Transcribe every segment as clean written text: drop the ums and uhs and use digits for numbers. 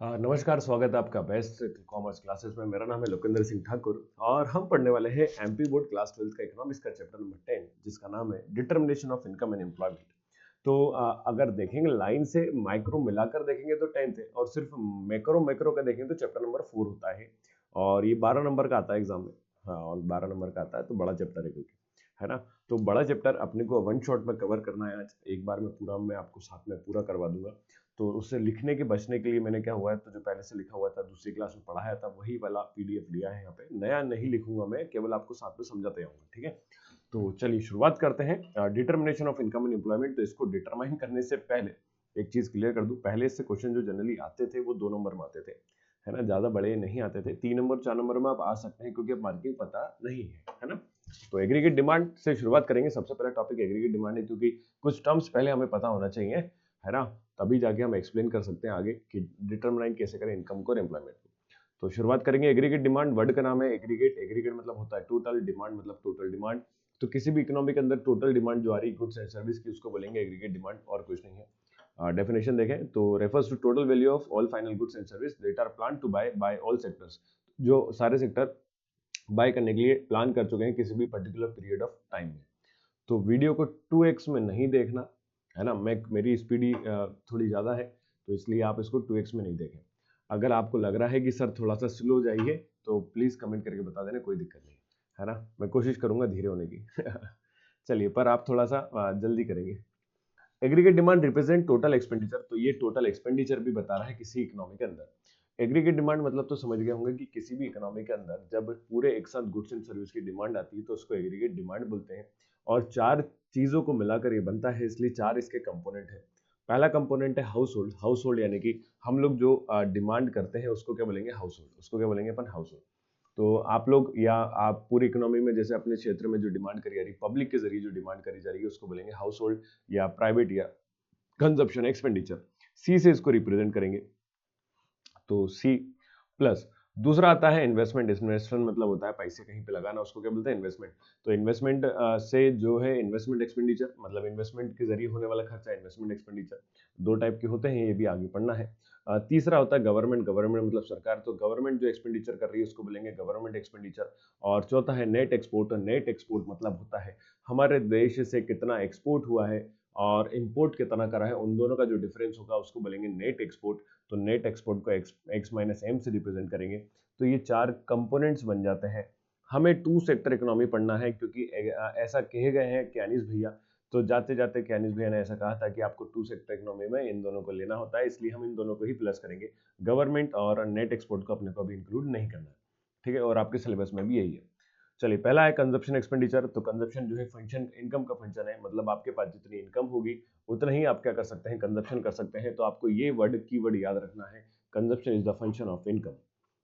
नमस्कार, स्वागत है आपका बेस्ट कॉमर्स क्लासेस में। मेरा नाम है लोकेंद्र सिंह ठाकुर और हम पढ़ने वाले हैं एमपी बोर्ड क्लास 12 का इकोनॉमिक्स का चैप्टर नंबर 10, जिसका नाम है determination of income and employment. तो अगर देखेंगे लाइन से माइक्रो मिलाकर देखेंगे तो 10th है, और सिर्फ मैक्रो मैक्रो का देखेंगे तो चैप्टर नंबर 4 होता है। और ये 12 नंबर का आता है एग्जाम में। हाँ, और 12 नंबर का आता है, तो बड़ा चैप्टर है क्योंकि, है ना। तो बड़ा चैप्टर अपने को वन शॉट में कवर करना है आज। एक बार में पूरा मैं आपको साथ में पूरा करवा दूंगा। तो उससे लिखने के बचने के लिए मैंने क्या हुआ है, तो जो पहले से लिखा हुआ था, दूसरी क्लास में पढ़ाया था, वही वाला पीडीएफ लिया है। यहाँ पे नया नहीं लिखूंगा मैं, केवल आपको साथ में समझाते जाऊंगा, ठीक है। तो चलिए शुरुआत करते हैं। Determination of income and employment. तो इसको डिटरमाइन करने से पहले एक चीज क्लियर कर दूं। पहले इससे क्वेश्चन जो जनरली आते थे वो 2 नंबर में आते थे, है ना, ज्यादा बड़े नहीं आते थे। 3 नंबर 4 नंबर में आप आ सकते हैं, क्योंकि अब मार्किंग पता नहीं है ना। तो एग्रीगेट डिमांड से शुरुआत करेंगे। सबसे पहला टॉपिक एग्रीगेट डिमांड है, क्योंकि कुछ टर्म्स पहले हमें पता होना चाहिए, है ना। तभी जाके हम एक्सप्लेन कर सकते हैं आगे कि डिटरमाइन कैसे करें इनकम को और एम्प्लॉयमेंट को। तो शुरुआत करेंगे एग्रीगेट डिमांड। वर्ड का नाम है एग्रीगेट। एग्रीगेट मतलब होता है टोटल, डिमांड मतलब टोटल डिमांड। तो किसी भी इकोनॉमी के अंदर टोटल डिमांड जो आ रही है गुड्स एंड सर्विस की, उसको बोलेंगे एग्रीगेट डिमांड, और कुछ नहीं है। डेफिनेशन देखें तो refers to total value of all final goods and service that are plan to buy by all sectors. जो सारे सेक्टर बाय करने के लिए प्लान कर चुके हैं किसी भी पर्टिकुलर पीरियड ऑफ टाइम में। तो वीडियो को 2x में नहीं देखना, है ना। मेरी स्पीड थोड़ी ज़्यादा है, तो इसलिए आप इसको 2x में नहीं देखें। अगर आपको लग रहा है कि सर थोड़ा सा स्लो जाइए, तो प्लीज़ कमेंट करके बता देना, कोई दिक्कत नहीं, है ना। मैं कोशिश करूंगा धीरे होने की। चलिए, पर आप थोड़ा सा जल्दी करेंगे। Aggregate demand represent total expenditure. तो ये टोटल एक्सपेंडिचर भी बता रहा है किसी इकोनॉमी के अंदर। एग्रीगेट डिमांड मतलब तो समझ गए होंगे कि किसी भी इकोनॉमी के अंदर जब पूरे एक साथ गुड्स एंड सर्विस की डिमांड आती है तो उसको एग्रीगेट डिमांड बोलते हैं। और 4 चीजों को मिलाकर ये बनता है, इसलिए 4 इसके कंपोनेंट है। पहला कंपोनेंट है हाउस होल्ड। हाउस होल्ड यानी कि हम लोग जो डिमांड करते हैं उसको क्या बोलेंगे, हाउस होल्ड। उसको क्या बोलेंगे अपन, हाउस होल्ड। तो आप लोग या आप पूरी इकोनॉमी में जैसे अपने क्षेत्र में जो डिमांड करी जा रही है, पब्लिक के जरिए जो डिमांड करी जा रही है, उसको बोलेंगे हाउस होल्ड या प्राइवेट या कंजप्शन एक्सपेंडिचर। सी से इसको रिप्रेजेंट करेंगे, तो सी प्लस। दूसरा आता है इन्वेस्टमेंट। इन्वेस्टमेंट मतलब होता है पैसे कहीं पे लगाना, उसको क्या बोलते हैं, इन्वेस्टमेंट। तो इन्वेस्टमेंट से जो है इन्वेस्टमेंट एक्सपेंडिचर, मतलब इन्वेस्टमेंट के जरिए होने वाला खर्चा, इन्वेस्टमेंट एक्सपेंडिचर। 2 टाइप के होते हैं, ये भी आगे पढ़ना है। तीसरा होता है गवर्नमेंट। गवर्नमेंट मतलब सरकार। तो गवर्नमेंट जो एक्सपेंडिचर कर रही है उसको बोलेंगे गवर्नमेंट एक्सपेंडिचर। और चौथा है नेट एक्सपोर्ट। नेट एक्सपोर्ट मतलब होता है हमारे देश से कितना एक्सपोर्ट हुआ है और इंपोर्ट कितना करा है, उन दोनों का जो डिफरेंस होगा उसको बोलेंगे नेट एक्सपोर्ट। तो नेट एक्सपोर्ट को एक्स माइनस एम से रिप्रेजेंट करेंगे। तो ये 4 कंपोनेंट्स बन जाते हैं। हमें 2 सेक्टर इकोनॉमी पढ़ना है, क्योंकि ऐसा कहे गए हैं क्यानिस भैया। तो जाते जाते क्यानिस भैया ने ऐसा कहा था कि आपको 2 सेक्टर इकोनॉमी में इन दोनों को लेना होता है, इसलिए हम इन दोनों को ही प्लस करेंगे। गवर्नमेंट और नेट एक्सपोर्ट को अपने को अभी इंक्लूड नहीं करना है, ठीक है। और आपके सिलेबस में भी यही है। चलिए, पहला है कंजप्शन एक्सपेंडिचर। तो कंजप्शन जो है फंक्शन, इनकम का फंक्शन है, मतलब आपके पास जितनी इनकम होगी उतना ही आप क्या कर सकते हैं, कंजप्शन कर सकते हैं। तो आपको ये वर्ड कीवर्ड याद रखना है, consumption is the function of income,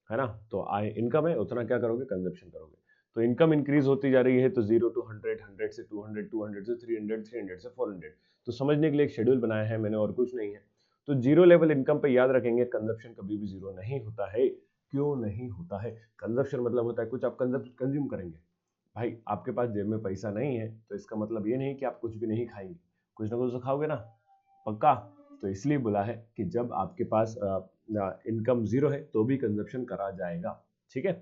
है ना। तो आय इनकम है, उतना क्या करोगे, कंजप्शन करोगे। तो इनकम इंक्रीज होती जा रही है, तो 0 to 100, 100 से 200, 200 से 300, 300 से 400। तो समझने के लिए एक शेड्यूल बनाया है मैंने, और कुछ नहीं है। तो जीरो लेवल इनकम पे याद रखेंगे, कंजप्शन कभी भी जीरो नहीं होता है। क्यों नहीं होता है? कंजप्शन मतलब होता है कुछ आप कंज्यूम करेंगे। भाई, आपके पास जेब में पैसा नहीं है तो इसका मतलब ये नहीं कि आप कुछ भी नहीं खाएंगे, कुछ ना कुछ तो खाओगे ना, पक्का। तो इसलिए बोला है कि जब आपके पास इनकम जीरो है तो भी कंजप्शन करा जाएगा, ठीक है।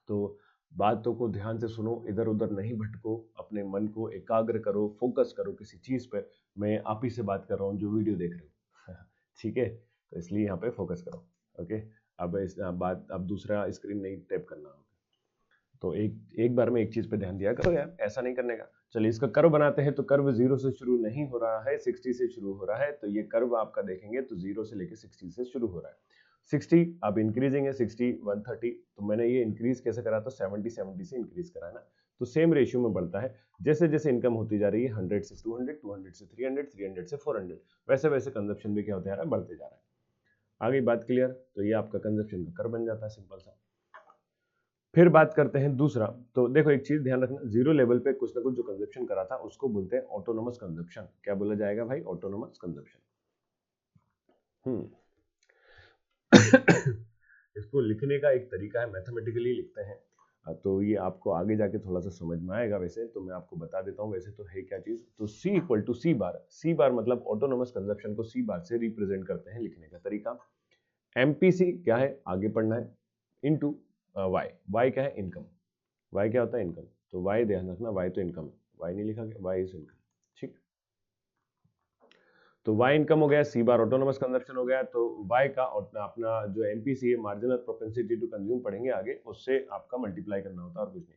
तो बातों को ध्यान से सुनो, इधर उधर नहीं भटको, अपने मन को एकाग्र करो, फोकस करो किसी चीज पे। मैं आप ही से बात कर रहा हूँ जो वीडियो देख रहे हो। ठीक है, तो इसलिए यहाँ पे फोकस करो। ओके, अब बात, अब दूसरा स्क्रीन नहीं टैप करना। तो एक एक बार में एक चीज पे ध्यान दिया करो यार, ऐसा नहीं करने का। चलिए, इसका कर्व बनाते हैं। तो कर्व 0 से शुरू नहीं हो रहा है, 60 से शुरू हो रहा है। तो ये कर्व आपका देखेंगे तो 0 से लेके 60 से शुरू हो रहा है। 60 अब इंक्रीजिंग है, 60 130। तो मैंने ये इंक्रीज कैसे करा, तो 70 70 से इंक्रीज करा है ना। तो सेम रेशियो में बढ़ता है, जैसे जैसे इनकम होती जा रही है, 100 से 200, 200 से 300, 300 से 400, वैसे वैसे कंजप्शन भी क्या होता जा रहा है, बढ़ते जा रहा है। आगे बात क्लियर? तो ये आपका कंजप्शन का कर्व बन जाता है, सिंपल सा। फिर बात करते हैं दूसरा। तो देखो, एक चीज ध्यान रखना, जीरो लेवल पे कुछ ना कुछ जो कंजप्शन करा था उसको बोलते हैं ऑटोनोमस कंजप्शन। क्या बोला जाएगा भाई? Autonomous consumption. इसको लिखने का एक तरीका है, मैथमेटिकली लिखते हैं। तो ये आपको आगे जाके थोड़ा सा समझ में आएगा। वैसे तो मैं आपको बता देता हूँ, वैसे तो है क्या चीज, तो C इक्वल टू सी बार। सी बार मतलब ऑटोनोमस कंजप्शन को सी बार से रिप्रेजेंट करते हैं, लिखने का तरीका। एमपीसी क्या है, आगे पढ़ना है, इनटू वाई। वाई क्या है, इनकम। वाई क्या होता है, इनकम। तो वाई ध्यान रखना, वाई तो इनकम है, वाई नहीं लिखा गया, वाई इज इनकम। ठीक, तो वाई इनकम हो गया, सी बार ऑटोनोमस कंजप्शन हो गया। तो वाई का अपना जो एमपीसी है, मार्जिनल प्रोपेंसिटी टू कंज्यूम, पढ़ेंगे आगे, उससे आपका मल्टीप्लाई करना होता है और कुछ नहीं।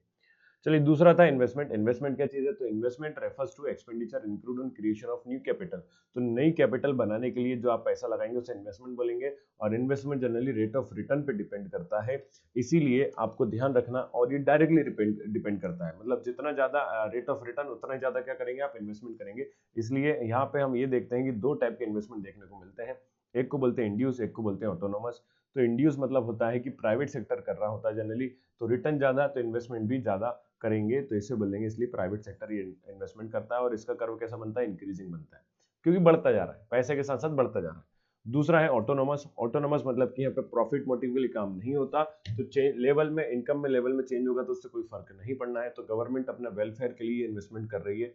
चलिए, दूसरा था इन्वेस्टमेंट। इन्वेस्टमेंट क्या चीज है, तो investment refers to expenditure include in creation of new capital. तो नई कैपिटल बनाने के लिए जो आप पैसा लगाएंगे उसे इन्वेस्टमेंट बोलेंगे। और investment generally rate of return पे डिपेंड करता है, इसीलिए आपको ध्यान रखना। और ये डायरेक्टली डिपेंड करता है, मतलब जितना ज्यादा रेट ऑफ रिटर्न, उतना ज्यादा क्या करेंगे आप, इन्वेस्टमेंट करेंगे। इसलिए यहाँ पे हम ये देखते हैं कि दो टाइप के इन्वेस्टमेंट देखने को मिलते हैं, एक को बोलते हैं इंड्यूस, एक को बोलते हैं ऑटोनोमस। तो इंड्यूस मतलब होता है कि प्राइवेट सेक्टर कर रहा होता है जनरली, तो रिटर्न ज्यादा तो इन्वेस्टमेंट भी ज्यादा करेंगे, तो इसे बोलेंगे, इसलिए प्राइवेट सेक्टर ये इन्वेस्टमेंट करता है। और इसका कर्व कैसा बनता है, इंक्रीजिंग बनता है, क्योंकि बढ़ता जा रहा है, पैसे के साथ साथ बढ़ता जा रहा है। दूसरा है ऑटोनोमस। ऑटोनोमस मतलब कि यहाँ पे प्रॉफिट मोटिव के लिए काम नहीं होता, तो लेवल में, इनकम में लेवल में चेंज होगा तो उससे कोई फर्क नहीं पड़ना है। तो गवर्नमेंट अपना वेलफेयर के लिए इन्वेस्टमेंट कर रही है,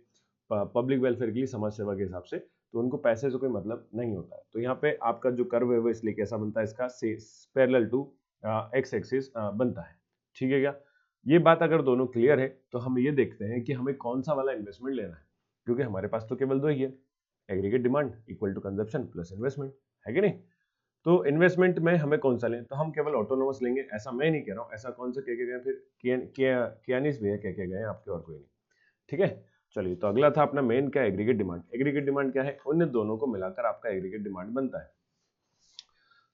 पब्लिक वेलफेयर के लिए, समाज सेवा के हिसाब से, तो उनको पैसे से कोई मतलब नहीं होता है। तो यहाँ पे आपका जो कर्व है वो इसलिए कैसा बनता है, इसका पैरेलल टू एक्स एक्सिस बनता है। ठीक है क्या, ये बात अगर दोनों क्लियर है तो हम ये देखते हैं कि हमें कौन सा वाला इन्वेस्टमेंट लेना है, क्योंकि हमारे पास तो केवल दो ही है, aggregate demand equal to consumption plus investment, है कि नहीं। तो इन्वेस्टमेंट में हमें कौन सा लें, तो हम केवल ऑटोनोमस लेंगे, ऐसा मैं नहीं कह रहा हूँ, ऐसा कौन सा कह के गए, फिर कियानिस भैया कह के गए, आपके और कोई नहीं। ठीक है, चलिए, तो अगला था अपना मेन क्या, एग्रीगेट डिमांड। एग्रीगेट डिमांड क्या है, उन दोनों को मिलाकर आपका एग्रीगेट डिमांड बनता है।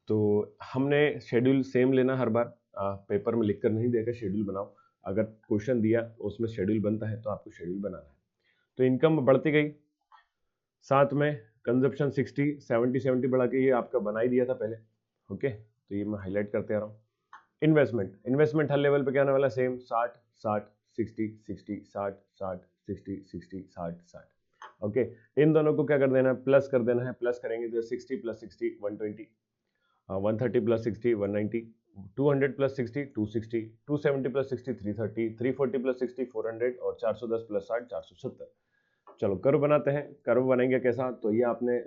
तो हमने शेड्यूल सेम लेना हर बार, पेपर में लिखकर नहीं देगा शेड्यूल बनाओ, अगर क्वेश्चन दिया तो उसमें शेड्यूल बनता है तो आपको शेड्यूल बनाना है। तो इनकम बढ़ती गई, साथ में कंजप्शन 60 70 70 बढ़ा के, ये आपका बना ही दिया था पहले। ओके, तो ये मैं हाईलाइट करते आ रहा हूँ। इन्वेस्टमेंट, इन्वेस्टमेंट हर लेवल पे क्या आने वाला, सेम 60 60 60 60 60 60 60 60 60 60। ओके, इन दोनों को क्या कर देना है, प्लस कर देना है। प्लस करेंगे तो 60 plus 60 120, 130 plus 60 190, 200 plus 60 260, 270 plus 60 330, 340 plus 60 400 और 410 प्लस 60 470। चलो कर्व बनाते हैं। कर्व बनेंगे कैसा, तो ये आपने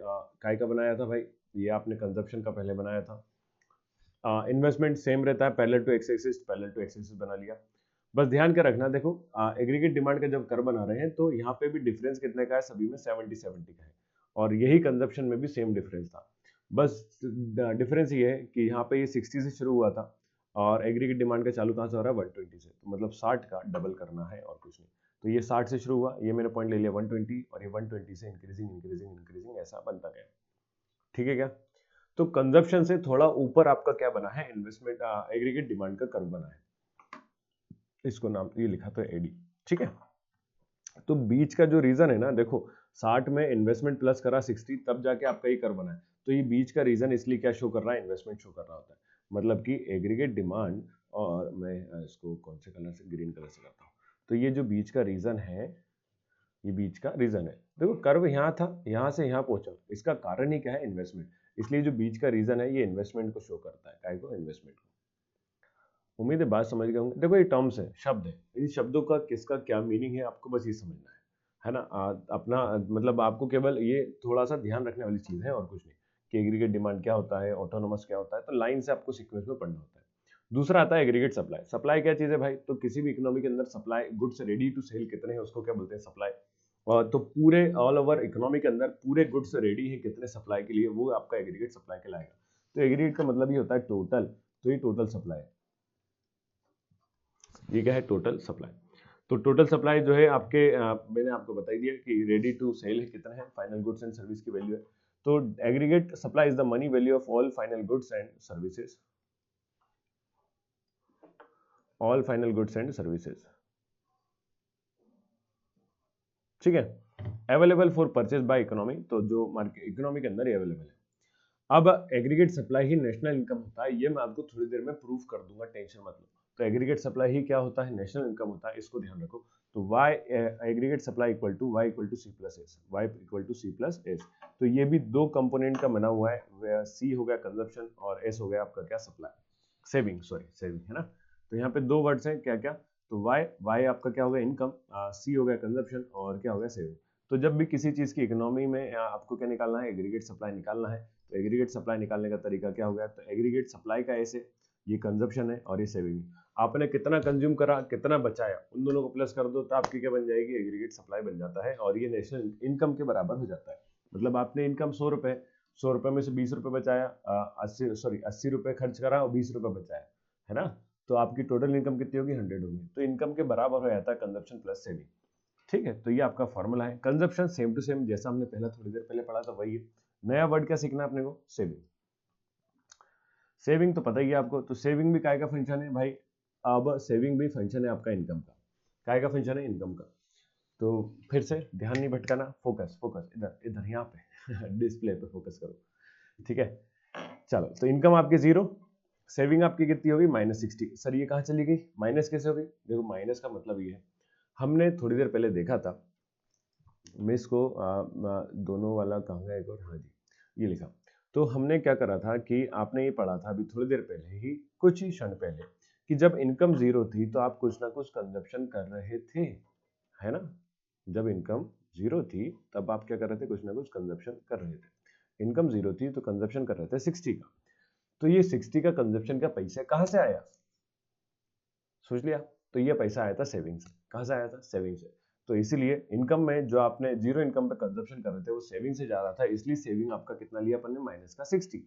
काय का बनाया था भाई, ये आपने कंजप्शन का पहले बनाया था। इन्वेस्टमेंट सेम रहता है, parallel to X axis, parallel to X axis बना लिया। बस ध्यान के रखना, देखो एग्रीगेट डिमांड का जब कर्व बना रहे हैं तो यहाँ पे भी डिफरेंस कितने का है, सभी में 70 70 का है, और यही कंजप्शन में भी सेम डिफरेंस था। बस डिफरेंस ये है कि यहाँ पे ये 60 से शुरू हुआ था और एग्रीगेट डिमांड का चालू कहाँ से हो रहा है, 120 से, तो मतलब 60 का डबल करना है और कुछ नहीं। तो ये 60 से शुरू हुआ, ये मैंने पॉइंट ले लिया 120, और ये 120 से इंक्रीजिंग इंक्रीजिंग इंक्रीजिंग ऐसा बनता गया। ठीक है क्या, तो कंजप्शन से थोड़ा ऊपर आपका क्या बना है, इन्वेस्टमेंट एग्रीगेट डिमांड का कर्व बना है, इसको नाम ये लिखा तो एडी। ठीक है, तो बीच का जो रीजन है ना, देखो 60 में इन्वेस्टमेंट प्लस करा 60, तब जाके आपका ये कर्व बना है। तो ये बीच का रीजन इसलिए क्या शो कर रहा है, इन्वेस्टमेंट शो कर रहा होता है, मतलब कि एग्रीगेट डिमांड। और मैं इसको कौन से कलर से, ग्रीन कलर से करता हूँ। तो ये जो बीच का रीजन है, ये बीच का रीजन है। देखो कर्व यहाँ था, यहाँ से यहाँ पहुंचा, इसका कारण ही क्या है, इन्वेस्टमेंट। इसलिए जो बीच का रीजन है ये इन्वेस्टमेंट को शो करता है, काय को, इन्वेस्टमेंट को। उम्मीद है बात समझ गए होंगे। देखो ये टर्म्स है, शब्द है, इन शब्दों का किसका क्या मीनिंग है आपको बस ये समझना है ना। अपना मतलब आपको केवल ये थोड़ा सा ध्यान रखने वाली चीज है और कुछ नहीं, कि एग्रीगेट डिमांड क्या होता है, ऑटोनोमस क्या होता है, तो लाइन से आपको सीक्वेंस में पढ़ना होता है। दूसरा आता है एग्रीगेट सप्लाई। सप्लाई क्या चीज है भाई, तो किसी भी इकोनॉमी के अंदर supply, goods ready to sell कितने हैं उसको क्या बोलते हैं, सप्लाई। और तो पूरे ऑल ओवर इकोनॉमी के अंदर पूरे गुड्स रेडी है कितने सप्लाई के लिए, वो आपका एग्रीगेट सप्लाई कहलाएगा। तो एग्रीगेट का मतलब ये होता है टोटल, तो ये टोटल सप्लाई है, ये क्या है, टोटल सप्लाई। तो टोटल सप्लाई जो है आपके मैंने आपको बता ही दिया कि रेडी टू सेल है कितना है, फाइनल गुड्स एंड सर्विस की वैल्यू है। तो aggregate supply is the money value of all final goods and services, all final goods and services. ठीक है, available for purchase by economy, तो जो मार्केट इकोनॉमी के अंदर अवेलेबल है। अब एग्रीगेट सप्लाई ही नेशनल इनकम होता है, ये मैं आपको थोड़ी देर में प्रूफ कर दूंगा, टेंशन मत लो। तो एग्रीगेट सप्लाई ही क्या होता है, नेशनल इनकम होता है, इसको ध्यान रखो। तो y aggregate supply equal to y equal to C plus S, Y equal to C plus S. तो ये भी दो कंपोनेंट का बना हुआ है, सी हो गया कंजप्शन और एस हो गया आपका क्या, सप्लाई, सेविंग, सॉरी सेविंग है ना। तो यहाँ पे दो वर्ड्स हैं, क्या क्या, तो y आपका क्या हो गया, इनकम, सी हो गया कंजप्शन और क्या हो गया, सेविंग। तो जब भी किसी चीज की इकोनॉमी में आपको क्या निकालना है, एग्रीगेट सप्लाई निकालना है, तो एग्रीगेट सप्लाई निकालने का तरीका क्या हो गया, तो एग्रीगेट सप्लाई का ऐसे, ये कंजप्शन है और ये सेविंग। आपने कितना कंज्यूम करा, कितना बचाया, उन दोनों को प्लस कर दो तो आपकी क्या बन जाएगी, एग्रीगेट सप्लाई बन जाता है, और ये नेशनल इनकम के बराबर हो जाता है। मतलब आपने इनकम 100 रुपए में से 20 रुपए बचाया, 80 रुपए खर्च करा और 20 रुपए बचाया, है ना, तो आपकी टोटल इनकम कितनी होगी, 100 होगी। तो इनकम के बराबर हो जाता है कंजप्शन प्लस सेविंग। ठीक है, तो ये आपका फॉर्मूला है। कंजप्शन सेम टू सेम जैसा हमने पहला थोड़ी देर पहले पढ़ा था वही है। नया वर्ड क्या सीखना है अपने को, सेविंग। सेविंग तो पता ही है आपको, तो सेविंग भी काय का फंक्शन है भाई, अब सेविंग भी फंक्शन है आपका इनकम का। काय का फंक्शन है, इनकम का। तो फिर से ध्यान नहीं भटकाना, फोकस फोकस इधर इधर यहाँ पे डिस्प्ले पे फोकस करो, ठीक है। चलो, तो इनकम आपकी 0, सेविंग आपकी कितनी होगी, -60। सर ये कहाँ चली गई, माइनस कैसे हो गई, देखो माइनस का मतलब ये है, हमने थोड़ी देर पहले देखा था, मैं इसको दोनों वाला कहाँ गया एक और, हाँ जी ये लिखा। तो हमने क्या करा था कि आपने ये पढ़ा था अभी थोड़ी देर पहले ही, कुछ ही क्षण पहले, कि जब इनकम 0 थी तो आप कुछ ना कुछ कंजप्शन कर रहे थे, है ना। जब इनकम 0 थी तब आप क्या कर रहे थे, कुछ ना कुछ कंजप्शन कर रहे थे। इनकम 0 थी तो कंजप्शन कर रहे थे 60 का। तो ये 60 का कंजप्शन का पैसा कहाँ से आया, सोच लिया। तो ये पैसा आया था सेविंग से। कहाँ से आया था, सेविंग से। तो इसीलिए इनकम में जो आपने 0 इनकम पे कंजप्शन कर रहे थे वो सेविंग से जा रहा था, इसलिए सेविंग आपका कितना लिया अपन ने, माइनस का 60।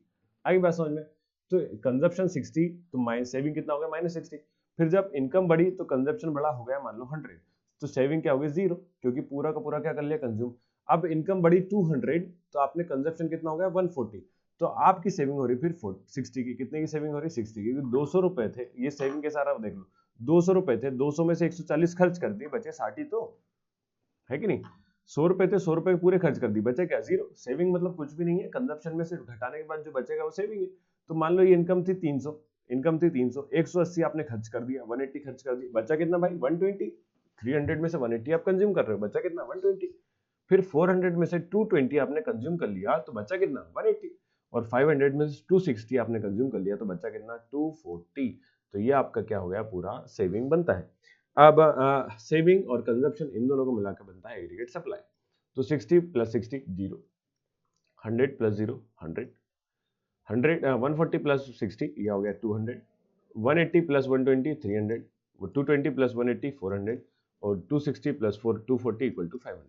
आई बात समझ में। तो कंजप्शन 60 तो माइनस सेविंग कितना हो गया, -60। फिर जब इनकम बढ़ी तो कंजप्शन बड़ा हो गया, मान लो 100, तो सेविंग क्या हो गई, 0, क्योंकि पूरा का पूरा क्या कर लिया, कंज्यूम। अब इनकम बढ़ी 200 तो आपने कंजप्शन कितना हो गया, 140। तो आपकी सेविंग हो रही फिर 60 की, कितने की सेविंग हो रही, 60 की, 200 रुपए थे, ये सेविंग के सारा देख लो, 200 रुपए थे, 200 में से 140 खर्च कर दिए, बचे 60 तो, है कि नहीं। 100 रुपए थे, 100 रुपए पूरे खर्च कर दिए, बचे क्या, 0। सेविंग मतलब कुछ भी नहीं है, कंजप्शन में से घटाने के बाद जो बचेगा वो सेविंग है। तो मान लो ये इनकम थी 300, 180 आपने खर्च कर दिया, 180 खर्च कर दिया, बचा कितना भाई, 120। 300 में से 180 आप कंज्यूम कर रहे हो, बचा कितना, 120। फिर 400 में से 220 आपने कंज्यूम कर लिया तो बचा कितना, 180। और 500 में से 260 आपने कंज्यूम कर लिया तो बचा कितना, 240। तो ये आपका क्या हो गया, पूरा सेविंग बनता है। अब सेविंग और कंजप्शन इन दोनों को मिलाकर बनता है एग्रीगेट सप्लाई। तो 60 + 60 0, 100 + 0 100, 140 + 60 ये हो गया 200, 180 + 120 300, 220 + 180 400, और 260 + 4 240 = 500।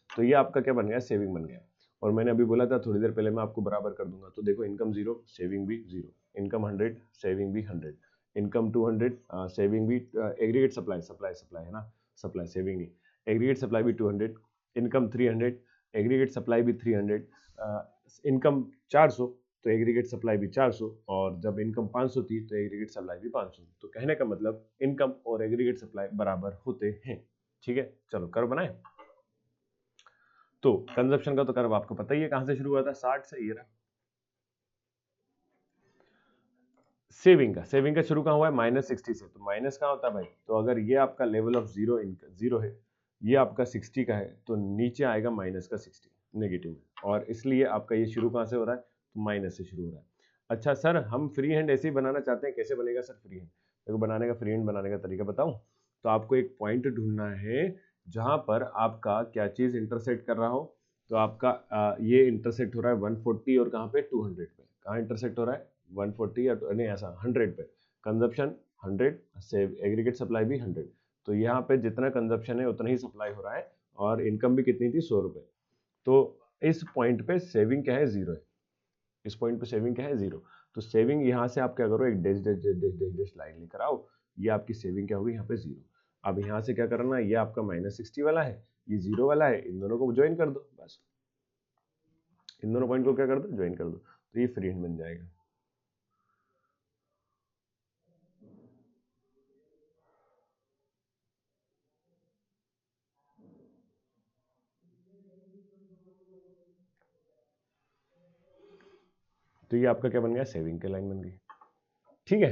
तो ये आपका क्या बन गया, सेविंग बन गया। और मैंने अभी बोला था थोड़ी देर पहले, मैं आपको बराबर कर दूंगा। तो देखो इनकम 0, सेविंग भी 0, इनकम 100, सेविंग भी 100, इनकम 200, सेविंग भी, एग्रीगेट सप्लाई सप्लाई सप्लाई है ना, सप्लाई सेविंग नहीं, एग्रीगेट सप्लाई भी 200, इनकम 300, एग्रीगेट सप्लाई भी 300, इनकम 400 तो एग्रीगेट सप्लाई भी 400, और जब इनकम 500 थी तो एग्रीगेट सप्लाई भी 500। तो कहने का मतलब इनकम और एग्रीगेट सप्लाई बराबर होते हैं। ठीक है, चलो कर्व बनाए। तो कंजप्शन का तो कर्व आपको पता ही है, कहां से शुरू हुआ था, 60 से, ये रहा। सेविंग का शुरू कहां हुआ है, -60 से। तो माइनस कहां होता है भाई, तो अगर ये आपका लेवल ऑफ जीरो है, ये आपका 60 का है, तो नीचे आएगा माइनस का 60, नेगेटिव में। और इसलिए आपका ये शुरू कहां से हो रहा है, तो माइनस से शुरू हो रहा है। अच्छा सर, हम फ्री हैंड ऐसे ही बनाना चाहते हैं, कैसे बनेगा सर फ्री हैंड, देखो बनाने का, फ्री हैंड बनाने का तरीका बताऊं। तो आपको एक पॉइंट ढूंढना है जहां पर आपका क्या चीज इंटरसेक्ट कर रहा हो। तो आपका ये इंटरसेक्ट हो रहा है 140 और कहां पे, 200 पे। कहां इंटरसेक्ट हो रहा है, 140 या नहीं, ऐसा 100 पे। कंजप्शन 100, सेव एग्रीगेट सप्लाई भी 100। तो यहाँ पे जितना कंजप्शन है उतना ही सप्लाई हो रहा है, और इनकम भी कितनी थी, 100 रुपए। तो इस पॉइंट पे सेविंग क्या है, 0 है। इस पॉइंट पे सेविंग क्या है, 0। तो सेविंग यहाँ से आप क्या करो, एक dash dash dash dash dash dash line लेकर आओ, ये आपकी सेविंग क्या होगी, यहाँ पे 0। अब यहाँ से क्या करना है, ये आपका -60 वाला है, ये 0 वाला है, इन दोनों को ज्वाइन कर दो बस। इन दोनों पॉइंट को क्या कर दो, ज्वाइन कर दो, तो ये फ्री हैंड बन जाएगा। तो ये आपका क्या बन गया, सेविंग की लाइन बन गई। ठीक है,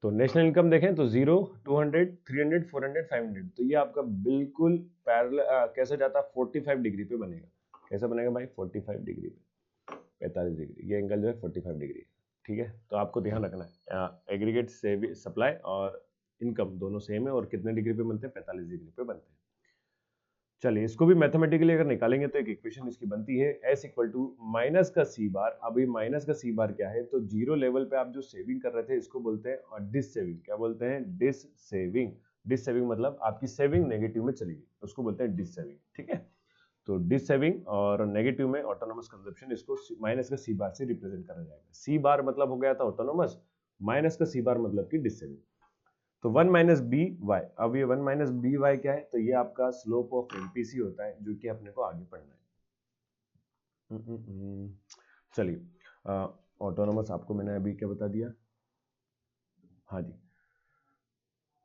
तो नेशनल इनकम देखें तो 0, 200, 300, 400, 500। तो ये आपका बिल्कुल पैरेलल कैसे जाता है, 45 डिग्री पे बनेगा। कैसा बनेगा भाई, 45 डिग्री पे, 45 डिग्री, ये एंगल जो है 45 डिग्री। ठीक है, तो आपको ध्यान रखना है, एग्रीगेट सप्लाई और इनकम दोनों सेम है, और कितने डिग्री पे बनते हैं, 45 डिग्री पे बनते हैं। चलिए इसको भी मैथमेटिकली अगर निकालेंगे तो एक इक्वेशन इसकी बनती है S इक्वल टू माइनस का सी बार। अब ये माइनस का सी बार क्या है, तो जीरो लेवल पे आप जो सेविंग कर रहे थे इसको बोलते हैं और डिस सेविंग। क्या बोलते हैं? Dish saving. डिस सेविंग मतलब आपकी सेविंग नेगेटिव में चली गई, उसको बोलते हैं डिस सेविंग। ठीक है, तो डिस सेविंग और नेगेटिव में ऑटोनोमस कंजप्शन, इसको माइनस का सी बार से रिप्रेजेंट करा जाएगा। सी बार मतलब हो गया था ऑटोनोमस, माइनस का सी बार मतलब की डिस सेविंग। तो 1 माइनस बी वाई, अब ये 1 माइनस बी वाई क्या है, तो ये आपका स्लोप ऑफ एमपीसी होता है, जो कि अपने को आगे पढ़ना है। चलिए ऑटोनोमस आपको मैंने अभी क्या बता दिया, हाँ जी,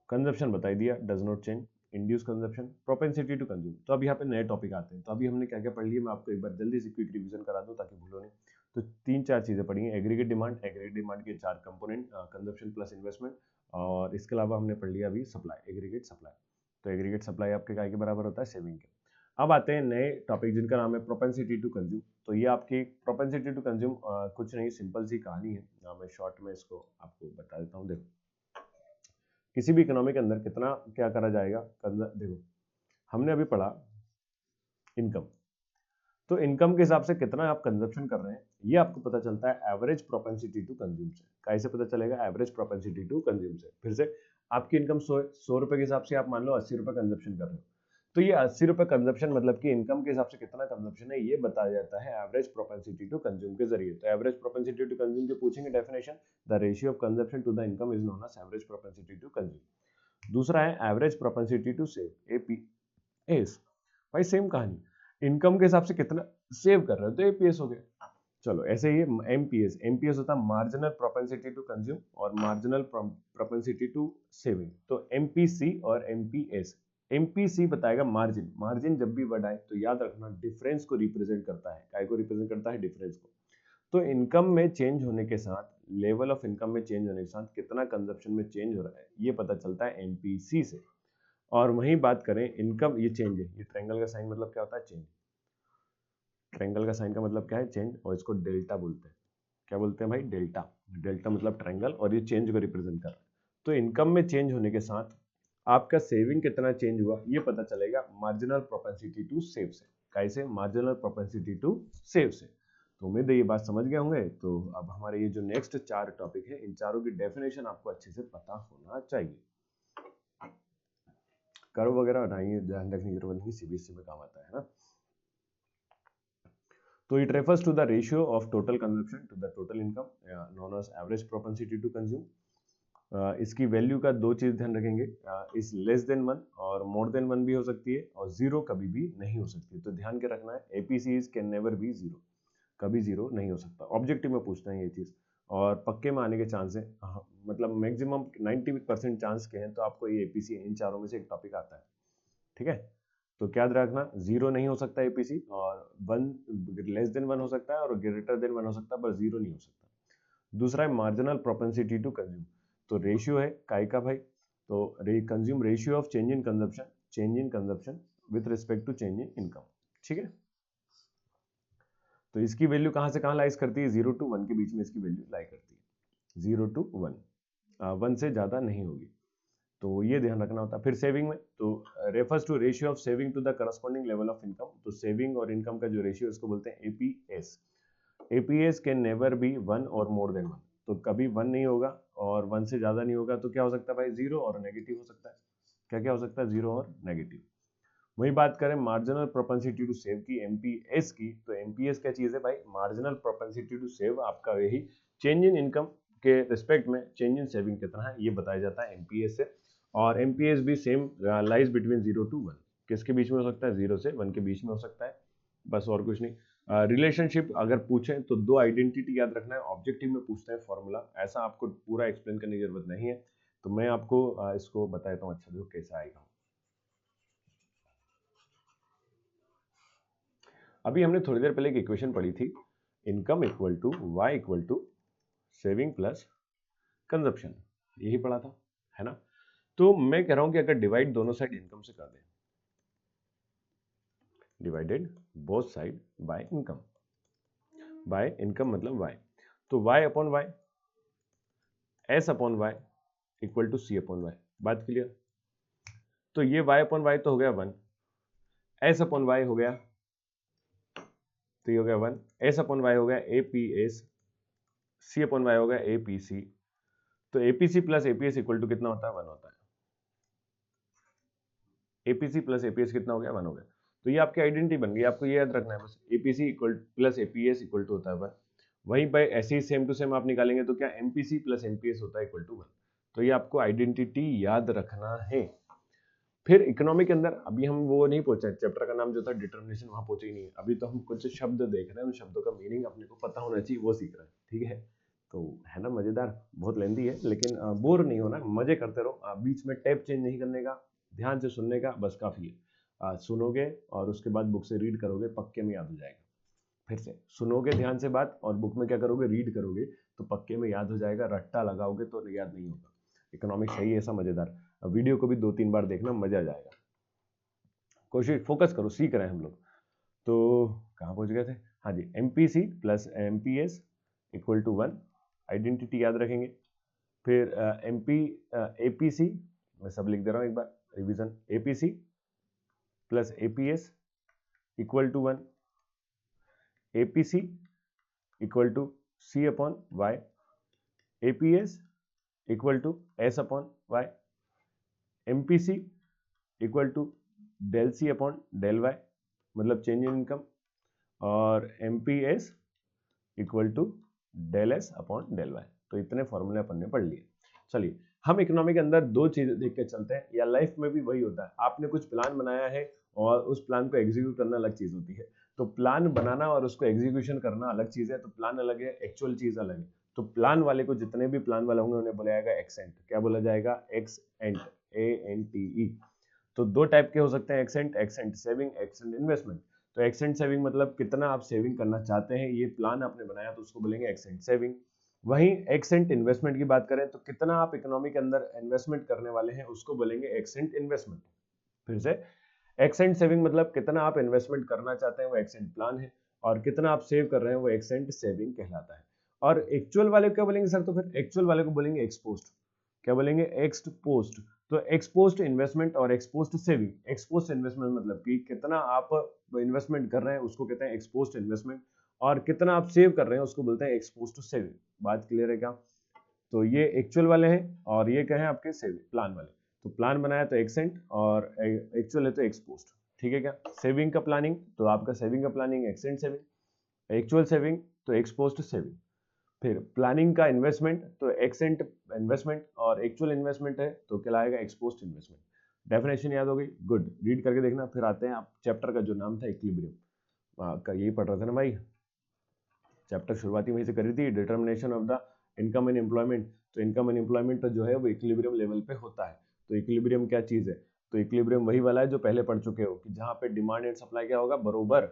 कंजप्शन बता दिया, does not change, induce consumption, propensity to consume. तो अब यहाँ पे नए टॉपिक आते हैं। तो अभी हमने क्या क्या पढ़ लिया, मैं आपको एक बार जल्दी से क्विक रिवीजन करा दूं ताकि भूलो नहीं। तो तीन चार चीजें पढ़ी हैं। एग्रीगेट डिमांड, एग्रीगेट डिमांड के चार कंपोनेंट, कंजप्शन प्लस इन्वेस्टमेंट, और इसके अलावा हमने पढ़ लिया अभी सप्लाई, एग्रीगेट सप्लाई। तो एग्रीगेट सप्लाई आपके काय के बराबर होता है? सेविंग के। अब आते हैं नए टॉपिक जिनका नाम है प्रोपेंसिटी टू कंज्यूम। तो ये आपकी प्रोपेंसिटी टू कंज्यूम कुछ नहीं, सिंपल सी कहानी है। मैं शॉर्ट में इसको आपको बता देता हूँ। देखो किसी भी इकोनॉमी के अंदर कितना क्या करा जाएगा, देखो हमने अभी पढ़ा इनकम, तो इनकम के हिसाब से कितना आप कंजप्शन कर रहे हैं ये आपको पता चलता है एवरेज प्रोपेंसिटी टू कंज्यूम से। कैसे पता चलेगा? एवरेज प्रोपेंसिटी टू कंज्यूम से। फिर से आपकी इनकम 100 रुपए के हिसाब से आप मान लो 80 रुपए कंजप्शन कर रहे हो, तो ये 80 रुपए कंजप्शन मतलब कि इनकम के हिसाब से कितना कंजप्शन है ये बताया जाता है एवरेज प्रोपेंसिटी टू कंज्यूम के जरिए। तो एवरेज प्रोपेंसिटी टू कंज्यूम के पूछेंगे definition, the ratio of consumption to the income is known as average propensity to consume. दूसरा है average propensity to save, APS. भाई सेम कहानी, इनकम के हिसाब से कितना सेव कर रहे हो तो एपीएस हो गया। चलो ऐसे ही एमपीएस, एमपीएस होता है मार्जिनल प्रोपेंसिटी टू कंज्यूम और मार्जिनल प्रोपेंसिटी टू सेविंग। तो एमपीसी और एमपीएस, एमपीसी बताएगा मार्जिन, मार्जिन जब भी वर्ड आए तो याद रखना डिफरेंस को रिप्रेजेंट करता है। काय को रिप्रेजेंट करता है? डिफरेंस को। तो इनकम में चेंज होने के साथ, लेवल ऑफ इनकम में चेंज होने के साथ कितना कंजप्शन में चेंज हो रहा है ये पता चलता है एमपीसी से। और वहीं बात करें इनकम, ये चेंज है, ये ट्रायंगल का साइन मतलब क्या होता है? चेंज। ट्रायंगल का साइन का मतलब क्या है? चेंज, और इसको डेल्टा बोलते हैं। क्या बोलते हैं भाई? डेल्टा। डेल्टा मतलब ट्रायंगल, और ये चेंज को रिप्रेजेंट कर रहा है। तो इनकम में चेंज होने के साथ आपका सेविंग कितना चेंज हुआ ये पता चलेगा मार्जिनल प्रोपेंसिटी टू सेव से। कैसे? मार्जिनल प्रोपेंसिटी टू सेव से। तो उम्मीद है ये बात समझ गए होंगे। तो अब हमारे ये जो नेक्स्ट चार टॉपिक है इन चारों की डेफिनेशन आपको अच्छे से पता होना चाहिए। कर्व वगैरह हटाइए, ध्यान रखने की जरूरत नहीं, सीबीएसई में काम आता है ना। तो it refers to the ratio of total consumption to the total income, known as average propensity to consume. इसकी वैल्यू का दो चीज ध्यान रखेंगे, इज लेस देन 1 और मोर देन 1 भी हो सकती है, और जीरो कभी भी नहीं हो सकती। तो ध्यान के रखना है APC is can never B zero, कभी जीरो नहीं हो सकता। ऑब्जेक्टिव में पूछते हैं ये चीज, और पक्के में आने के चांस है, मतलब मैक्सिमम 90% चांस के हैं। तो आपको ये एपीसी इन चारों में से एक टॉपिक आता है। ठीक है, तो क्या याद रखना, जीरो नहीं हो सकता एपीसी, और 1 लेस देन 1 हो सकता है और ग्रेटर देन 1 हो सकता है, पर जीरो नहीं हो सकता। दूसरा है मार्जिनल प्रोपेंसिटी टू कंज्यूम, तो रेशियो है काय का भाई, तो consume ratio of change in consumption, change in consumption with respect to change in income. ठीक है, तो इसकी वैल्यू कहां से कहां लाइज करती है? 0 to 1 के बीच में इसकी वैल्यू लाई करती है। 0 to 1, 1 से ज्यादा नहीं होगी, तो ये ध्यान रखना होता है। फिर सेविंग में, तो refers to ratio of saving to the corresponding level of income. तो सेविंग और इनकम का जो रेशियो इसको बोलते हैं APS. APS can never be 1 और मोर देन 1, तो कभी 1 नहीं होगा और 1 से ज्यादा नहीं होगा। तो क्या हो सकता है भाई? जीरो और नेगेटिव हो सकता है। क्या क्या हो सकता है? जीरो और नेगेटिव। वही बात करें मार्जिनल प्रोपेंसिटी टू सेव की, एमपीएस की, तो एमपीएस क्या चीज है भाई? मार्जिनल प्रोपेंसिटी टू सेव आपका यही चेंज इन इनकम के रिस्पेक्ट में चेंज इन सेविंग कितना है ये बताया जाता है एमपीएस से। और एमपीएस भी सेम लाइज बिटवीन 0 to 1, किसके बीच में हो सकता है? 0 से 1 के बीच में हो सकता है, बस और कुछ नहीं। रिलेशनशिप अगर पूछें तो दो आइडेंटिटी याद रखना है, ऑब्जेक्टिव में पूछते हैं फॉर्मूला, ऐसा आपको पूरा एक्सप्लेन करने की जरूरत नहीं है। तो मैं आपको इसको बताता हूँ, अच्छा देखो कैसा आएगा। अभी हमने थोड़ी देर पहले एक इक्वेशन पढ़ी थी, income equal to Y equal to saving plus consumption, यही पढ़ा था, है ना। तो मैं कह रहा हूं कि अगर डिवाइड दोनों साइड इनकम से कर दें, divided both side by income, by income मतलब वाई, तो Y upon Y, S upon Y equal to C upon Y. बात क्लियर? तो ये वाई अपॉन वाई तो हो गया 1, एस अपॉन वाई हो गया, तो ये हो गया 1, एस अपॉन वाई हो गया A P S, C upon Y हो गया ए पी सी। तो APC plus APS equal to कितना होता है? 1 होता है। एपीसी प्लस एपीएस कितना हो गया? 1 हो गया। तो ये आपकी आइडेंटिटी बन गई, आपको ये याद रखना है बस, APC equal plus APS equal to होता है 1। वहीं पर ऐसे ही सेम टू सेम आप निकालेंगे तो क्या एमपीसी प्लस एमपीएस होता है इक्वल टू 1। तो ये आपको आइडेंटिटी याद रखना है। फिर इकोनॉमी के अंदर अभी हम वो नहीं पहुंचे, चैप्टर का नाम जो था डिटर्मिनेशन, वहां पहुंचे ही नहीं। अभी तो हम कुछ शब्द देख रहे हैं, उन शब्दों का मीनिंग अपने को पता होना चाहिए, वो सीख रहे हैं, ठीक है। तो है ना मजेदार, बहुत लेंदी है, लेकिन बोर नहीं होना, मजे करते रहो। बीच में टैब चेंज नहीं करने का, ध्यान से सुनने का, बस काफी है। सुनोगे और उसके बाद बुक से रीड करोगे, पक्के में याद हो जाएगा। फिर से सुनोगे ध्यान से बात, और बुक में क्या करोगे? रीड करोगे, तो पक्के में याद हो जाएगा। रट्टा लगाओगे तो याद नहीं होगा। इकोनॉमिक्स है ही ऐसा मजेदार। वीडियो को भी 2-3 बार देखना, मजा आ जाएगा। कोशिश, फोकस करो, सीख रहे हैं हम लोग। तो कहाँ पहुंच गए थे? हाँ जी, MPC plus MPS equal to 1, identity याद रखेंगे। फिर एमपी एपीसी, मैं सब लिख दे रहा हूँ एक बार, revision. APC plus APS equal to 1, APC equal to C upon Y, APS equal to S upon Y, MPC equal to del C upon del Y, मतलब चेंज इन इनकम, और MPS equal to del S upon del Y. तो इतने फॉर्मूले अपन ने पढ़ लिए। चलिए, हम इकोनॉमी के अंदर दो चीजें देख के चलते हैं, या लाइफ में भी वही होता है। आपने कुछ प्लान बनाया है और उस प्लान को एग्जीक्यूट करना अलग चीज होती है। तो प्लान बनाना और उसको एग्जीक्यूशन करना अलग चीज है। तो प्लान अलग है, एक्चुअल चीज अलग है। तो प्लान वाले को, जितने भी प्लान वाले होंगे, उन्हें बोला जाएगा एक्सेंट। क्या बोला जाएगा? Accent, ANTE। तो दो टाइप के हो सकते हैं accent, accent saving, accent investment. तो एक्सेंट सेविंग मतलब कितना आप सेविंग करना चाहते हैं, ये प्लान आपने बनाया तो उसको बोलेंगे एक्सेंट सेविंग। वहीं एक्सेंट इन्वेस्टमेंट की बात करें तो कितना आप इकोनॉमी के अंदर इन्वेस्टमेंट करने वाले हैं, उसको बोलेंगे एक्सेंट इन्वेस्टमेंट। फिर से, एक्सेंट सेविंग मतलब कितना आप इन्वेस्टमेंट करना चाहते हैं, वो एक्सेंट प्लान है। और कितना आप सेव कर रहे हैं, वो एक्सेंट सेविंग कहलाता है। और एक्चुअल वाले को क्या बोलेंगे सर? तो फिर एक्चुअल वाले को बोलेंगे एक्सपोस्ट। क्या बोलेंगे? एक्सपोस्ट। तो एक्सपोस्ट इन्वेस्टमेंट और एक्सपोस्ट सेविंग। एक्सपोस्ट इन्वेस्टमेंट मतलब कि कितना आप इन्वेस्टमेंट कर रहे हैं, उसको कहते हैं एक्सपोस्ट इन्वेस्टमेंट। और कितना आप सेव कर रहे हैं, उसको बोलते हैं एक्सपोस्ट सेविंग। बात क्लियर है क्या? तो ये एक्चुअल वाले हैं, और ये क्या है आपके सेविंग, प्लान वाले। तो प्लान बनाया तो एक्सेंट, और एक्चुअल है तो एक्सपोस्ट। ठीक है क्या? सेविंग का प्लानिंग तो आपका सेविंग का planning accent saving, actual saving तो एक्सपोस्ट सेविंग। फिर प्लानिंग का इन्वेस्टमेंट तो एक्सेंट इन्वेस्टमेंट, और एक्चुअल इन्वेस्टमेंट है तो कहलाएगा एक्सपोस्ट इन्वेस्टमेंट। डेफिनेशन याद हो गई? गुड, रीड करके देखना। फिर आते हैं आप चैप्टर का जो नाम था इक्विलिब्रियम का, यही पढ़ रहे थे ना भाई। चैप्टर शुरुआती वहीं से करी थी, determination of the income and employment. तो इनकम एंड एम्प्लॉयमेंट जो है वो इक्विलिब्रियम लेवल पे होता है। तो इक्विलिब्रियम क्या चीज है? तो इक्विलिब्रियम वही वाला है जो पहले पढ़ चुके हो, कि जहां पे डिमांड एंड सप्लाई क्या होगा? बरोबर।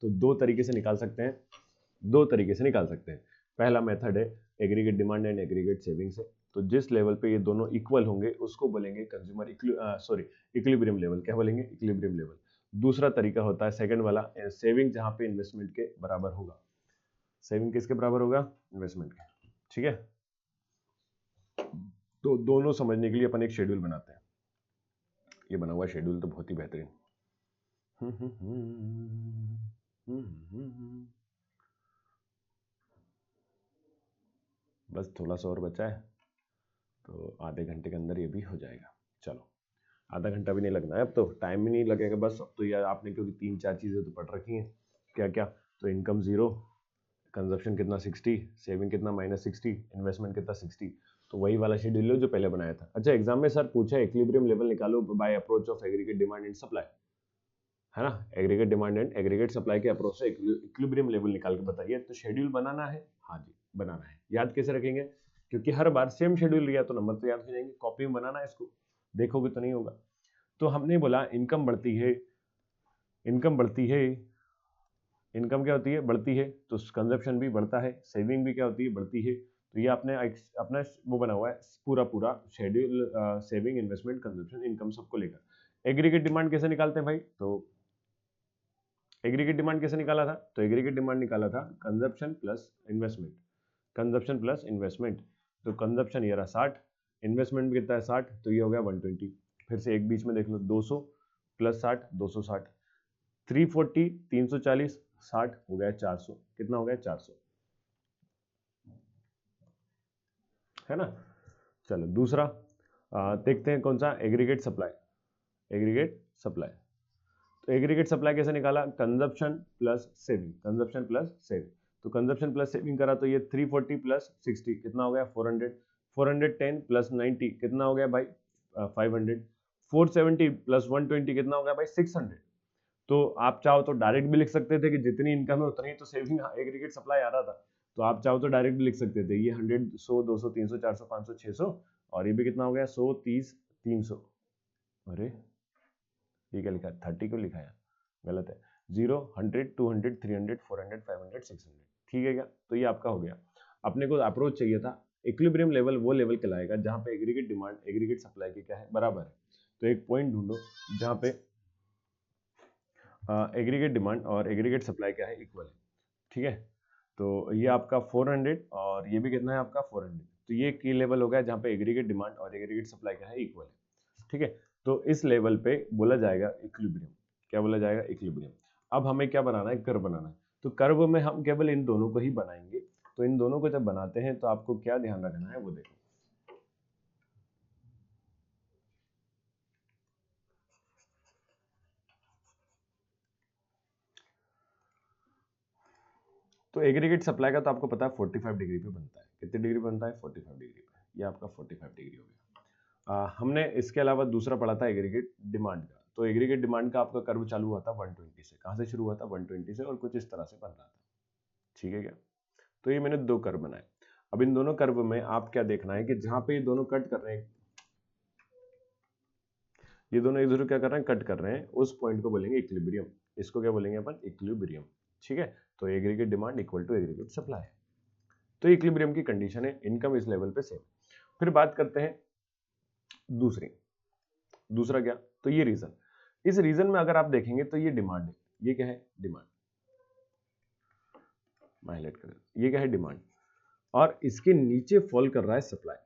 तो दो तरीके से निकाल सकते हैं, दो तरीके से निकाल सकते हैं। पहला मेथड है aggregate demand and aggregate saving से। तो जिस लेवल पे ये दोनों इक्वल होंगे उसको बोलेंगे कंज्यूमर इक्विलिब्रियम लेवल। क्या बोलेंगे? Equilibrium level. दूसरा तरीका होता है सेकंड वाला, सेविंग, जहां पे इन्वेस्टमेंट के बराबर होगा। सेविंग किसके बराबर होगा? इन्वेस्टमेंट के। ठीक है, तो दोनों समझने के लिए अपन एक शेड्यूल बनाते हैं। ये बना हुआ शेड्यूल तो बहुत ही बेहतरीन। बस थोड़ा सा और बचा है, तो आधे घंटे के अंदर ये भी हो जाएगा। चलो, आधा घंटा भी नहीं लगना है, अब तो टाइम ही नहीं लगेगा बस। अब तो यार आपने, क्योंकि 3-4 चीजें तो पढ़ रखी हैं। क्या क्या? तो इनकम 0, कंजप्शन कितना 60, सेविंग कितना -60, इन्वेस्टमेंट कितना 60। तो वही वाला शेड्यूल लो जो पहले बनाया था। अच्छा, एग्जाम में सर पूछा इक्विलिब्रियम लेवल निकालो by approach of aggregate demand and supply, है ना? Aggregate demand and aggregate supply के अप्रोच से इक्विलिब्रियम लेवल निकाल के बताइए। तो शेड्यूल बनाना है, हाँ जी बनाना है। याद कैसे रखेंगे? क्योंकि हर बार सेम शेड्यूल लिया तो नंबर तो याद हो जाएंगे। कॉपी में बनाना है इसको, देखोगे तो नहीं होगा। तो हमने बोला इनकम बढ़ती है, इनकम बढ़ती है, इनकम क्या होती है? बढ़ती है, तो कंजप्शन भी बढ़ता है, सेविंग भी क्या होती है? बढ़ती है। तो ये आपने अपना वो बना हुआ है पूरा पूरा schedule, saving, investment, consumption, income सबको लेकर। एग्रीगेट डिमांड कैसे निकालते हैं भाई? तो एग्रीगेट डिमांड कैसे निकाला था? तो एग्रीगेट डिमांड निकाला था consumption plus investment, consumption plus investment. तो कंजप्शन ये रहा 60, इन्वेस्टमेंट भी कितना है 60, तो ये हो गया 120। फिर से एक बीच में देख लो, 200 प्लस 60, 260। 340, 340, 60 हो गया 400, कितना हो गया 400, है ना। चलो दूसरा देखते हैं कौन सा, एग्रीगेट सप्लाई। एग्रीगेट सप्लाई, तो एग्रीगेट सप्लाई कैसे निकाला, consumption plus saving, consumption plus saving. तो कंजप्शन प्लस सेविंग करा तो ये 340 प्लस 60 कितना हो गया 400, 410 प्लस 90 कितना हो गया भाई 500, 470 प्लस 120 कितना हो गया भाई 600। तो आप चाहो तो डायरेक्ट भी लिख सकते थे कि जितनी इनकम है उतनी ही तो सेविंग एग्रीगेट सप्लाई आ रहा था, तो आप चाहो तो डायरेक्ट भी लिख सकते थे ये 100, 100, 200, 300, 400, 500, 600, और ये भी कितना हो गया 100, 30, 300। अरे ये क्या लिखा है, 30 क्यों लिखा है, गलत है। 0, 100, 200, 300, 400, 500, 600, ठीक है क्या। तो ये आपका हो गया। अपने को अप्रोच चाहिए था इक्विलिब्रियम लेवल, वो लेवल कहलाएगा जहां पे एग्रीगेट डिमांड एग्रीगेट सप्लाई की क्या है, बराबर है। तो एक पॉइंट ढूंढो जहां पे एग्रीगेट डिमांड और एग्रीगेट सप्लाई क्या है, इक्वल है, ठीक है। तो ये आपका 400 और ये भी कितना है आपका 400, तो ये की लेवल हो गया जहां पे एग्रीगेट डिमांड और एग्रीगेट सप्लाई क्या है, इक्वल है, ठीक है। तो इस लेवल पे बोला जाएगा इक्विलिब्रियम, क्या बोला जाएगा, इक्विलिब्रियम। अब हमें क्या बनाना है, कर्व बनाना है। तो कर्व में हम केवल इन दोनों को ही बनाएंगे। तो इन दोनों को जब बनाते हैं तो आपको क्या ध्यान रखना है वो देखो। तो एग्रीगेट सप्लाई का तो आपको पता है 45 डिग्री पे बनता है, कितनी डिग्री बनता है 45 डिग्री पे, ये आपका 45 डिग्री हो गया। हमने इसके अलावा दूसरा पढ़ा था एग्रीगेट डिमांड का। तो एग्रीगेट डिमांड का आपका कर्व चालू हुआ था 120 से, कहां से शुरू हुआ था 120 से, और कुछ इस तरह से बन रहा था, ठीक है क्या। तो ये मैंने दो कर्व बनाए। अब इन दोनों कर्व में आप क्या देखना है कि जहां पे ये दोनों कट कर रहे हैं, ये दोनों एक दूसरे क्या कर रहे हैं, कट कर रहे हैं, उस पॉइंट को बोलेंगे इक्विलिब्रियम। इसको क्या बोलेंगे अपन, इक्विलिब्रियम, ठीक है। तो aggregate demand equal to aggregate supply, तो इक्विलिब्रियम की कंडीशन है, इनकम इस लेवल पे सेम। फिर बात करते हैं दूसरी, दूसरा क्या, तो ये रीजन। इस रीजन में अगर आप देखेंगे तो ये डिमांड है, ये क्या है डिमांड, हाईलाइट करें, ये क्या है डिमांड, और इसके नीचे फॉल कर रहा है सप्लाई।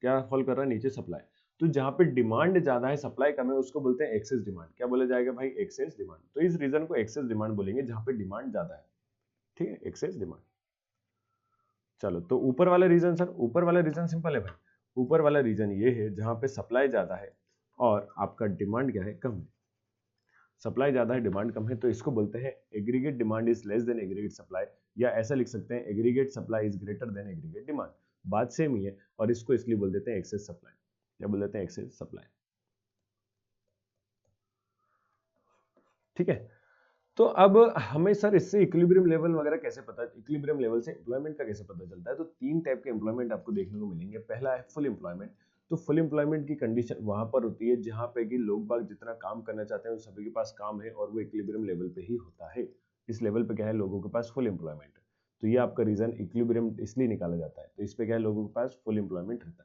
क्या फॉल कर रहा है, नीचे सप्लाई। तो जहां पे डिमांड ज्यादा है सप्लाई कम है उसको बोलते हैं एक्सेस डिमांड। क्या बोला जाएगा भाई, एक्सेस डिमांड। तो इस रीजन को एक्सेस डिमांड बोलेंगे जहां पे डिमांड ज्यादा है, ठीक है, एक्सेस डिमांड। चलो तो ऊपर वाला रीजन सर, ऊपर वाला रीजन सिंपल है भाई, ऊपर वाला रीजन ये है जहां पे सप्लाई ज्यादा है और आपका डिमांड क्या है, कम है। सप्लाई ज्यादा है डिमांड कम है, तो इसको बोलते हैं aggregate demand is less than aggregate supply, या ऐसा लिख सकते हैं aggregate supply is greater than aggregate demand. बात सेम ही है, और इसको इसलिए बोल देते हैं एक्सेस सप्लाई। क्या बोल देते हैं, एक्सेस सप्लाई, ठीक है। तो अब हमें सर इससे इक्विलिब्रियम लेवल वगैरह कैसे पता, इक्विलिब्रियम लेवल से एम्प्लॉयमेंट का कैसे पता चलता है। तो तीन टाइप के एम्प्लॉयमेंट आपको देखने को मिलेंगे। पहला है फुल एम्प्लॉयमेंट। तो फुल एम्प्लॉयमेंट की कंडीशन वहां पर होती है जहां पे कि लोग बाग जितना काम करना चाहते हैं उन सभी के पास काम है, और वो इक्विलिब्रियम लेवल पे ही होता है। इस लेवल पे क्या है, लोगों के पास फुल एम्प्लॉयमेंट है। तो ये आपका रीजन इक्विलिब्रियम इसलिए निकाला जाता है। तो इस पे क्या है, लोगों के पास फुल एम्प्लॉयमेंट रहता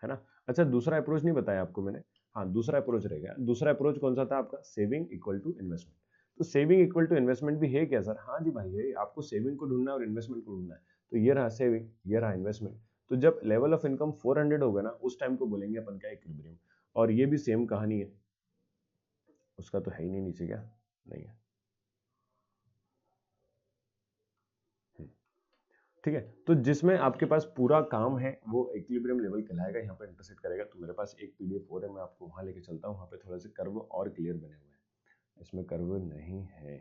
है ना। अच्छा दूसरा अप्रोच नहीं बताया आपको मैंने, हाँ दूसरा अप्रोच रह गया। दूसरा अप्रोच कौन सा था आपका, सेविंग इक्वल टू इन्वेस्टमेंट। तो सेविंग इक्वल टू इन्वेस्टमेंट भी है क्या सर, हाँ जी भाई है। आपको सेविंग को ढूंढना है और इन्वेस्टमेंट को ढूंढना है। तो ये रहा सेविंग, ये रहा इन्वेस्टमेंट। तो जब लेवल ऑफ इनकम 400 होगा ना, उस टाइम को बोलेंगे अपन क्या, इक्विलिब्रियम। और ये भी सेम कहानी है, उसका तो है ही नहीं नीचे, क्या नहीं है, ठीक है। तो जिसमें आपके पास पूरा काम है वो इक्विलिब्रियम लेवल कहलाएगा, यहाँ पे इंटरसेक्ट करेगा। तो मेरे पास एक पीडीएफ और है, मैं आपको वहां लेके चलता हूँ। वहां पे थोड़ा से कर्व और क्लियर बने हुए हैं, इसमें कर्व नहीं है।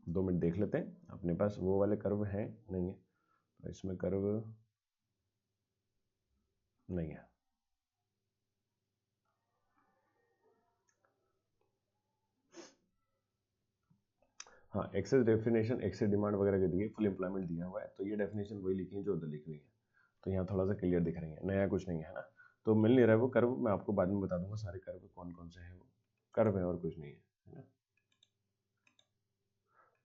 2 मिनट देख लेते हैं, अपने पास वो वाले कर्व हैं नहीं है, तो इसमें कर्व नहीं है। हाँ एक्सेस डेफिनेशन, एक्सेस डिमांड वगैरह के दिए, फुल एम्प्लॉयमेंट दिया हुआ है। तो ये डेफिनेशन वही लिखी है जो उधर लिखी हुई है। तो यहाँ थोड़ा सा क्लियर दिख रही है, नया कुछ नहीं है ना। तो मिल नहीं रहा है वो कर्व, मैं आपको बाद में बता दूंगा सारे कर्व कौन कौन से हैं। वो कर्व है और कुछ नहीं है ना।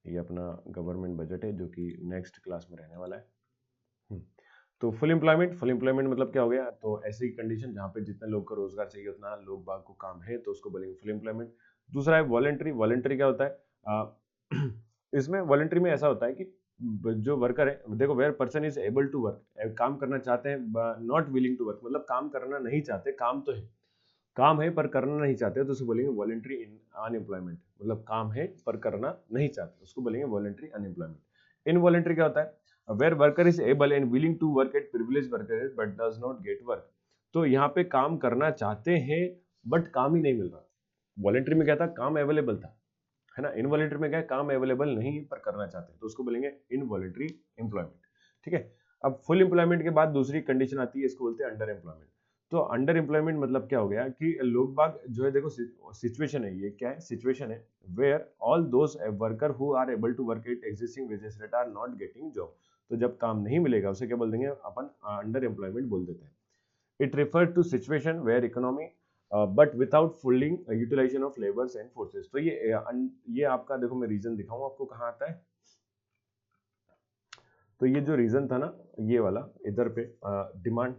ये अपना गवर्नमेंट बजट है जो कि नेक्स्ट क्लास में रहने वाला है। तो फुल एम्प्लॉयमेंट, फुल एम्प्लॉयमेंट मतलब क्या हो गया, तो ऐसी कंडीशन जहाँ पे जितने लोग को रोजगार चाहिए उतना लोग बाग को काम है, तो उसको बोलेंगे फुल एम्प्लॉयमेंट। दूसरा है वॉलंटरी। वॉलंटरी क्या होता है, इसमें वॉलंटरी में ऐसा होता है कि जो वर्कर है, देखो where person is able to work, काम करना चाहते हैं, नॉट विलिंग टू वर्क मतलब काम करना नहीं चाहते, काम है पर करना नहीं चाहते, तो उसको बोलेंगे वॉलंटरी अनएम्प्लॉयमेंट, मतलब काम है पर करना नहीं चाहते, उसको बोलेंगे वॉलंटरी अनएम्प्लॉयमेंट। इनवॉलंटरी क्या होता है, where worker is able and willing to work at prevailing worker but does not get work. तो यहाँ पे काम करना चाहते हैं बट काम ही नहीं मिल रहा। वॉलंटरी में क्या था, काम अवेलेबल था, है ना। इनवॉलंटरी में क्या है, काम अवेलेबल नहीं है पर करना चाहते हैं, तो उसको बोलेंगे इनवॉलंटरी एम्प्लॉयमेंट। ठीक है। अब फुल एम्प्लॉयमेंट के बाद दूसरी कंडीशन आती है, इसको बोलते हैं अंडर एम्प्लॉयमेंट। तो अंडर एम्प्लॉयमेंट मतलब क्या हो गया कि लोग बाग जो है, देखो सिचुएशन है, ये क्या है, सिचुएशन है where all those worker who are able to work at existing wages rate are not getting job. तो जब काम नहीं मिलेगा उसे क्या बोल देंगे अपन, अंडर एम्प्लॉयमेंट बोल देते हैं। It refer to situation where economy but without fully utilization of labours and forces. तो ये आपका, देखो मैं रीजन दिखाऊं आपको कहाँ आता है। तो ये जो रीजन था ना, ये वाला इधर पे डिमांड,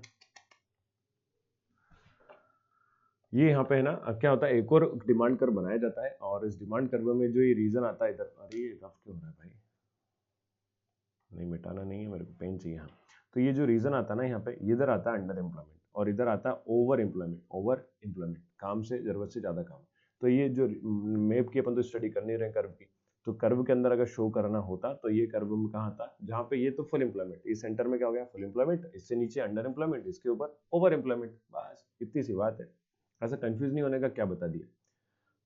ये यहाँ पे है ना, क्या होता है, एक और डिमांड कर्व बनाया जाता है, और इस डिमांड कर्व में जो ये रीजन आता है इधर, अरे ये रफ क्यों हो रहा है भाई, नहीं मिटाना नहीं है मेरे को, पेन चाहिए यहाँ। तो ये जो रीजन आता है ना यहाँ पे, इधर आता है अंडर एम्प्लॉयमेंट, और इधर आता है ओवर एम्प्लॉयमेंट, काम से, जरूरत से ज्यादा काम। तो ये जो मैप की अपन तो स्टडी कर नहीं रहे कर्व की, तो कर्व के अंदर अगर शो करना होता तो ये कर्व में कहाँ था, जहाँ पे ये तो फुल एम्प्लॉयमेंट, इस सेंटर में क्या हो गया, फुल एम्प्लॉयमेंट, इससे नीचे अंडर एम्प्लॉयमेंट, इसके ऊपर ओवर एम्प्लॉयमेंट, बस इतनी सी बात है। ऐसा कंफ्यूज नहीं होने का, क्या बता दिया।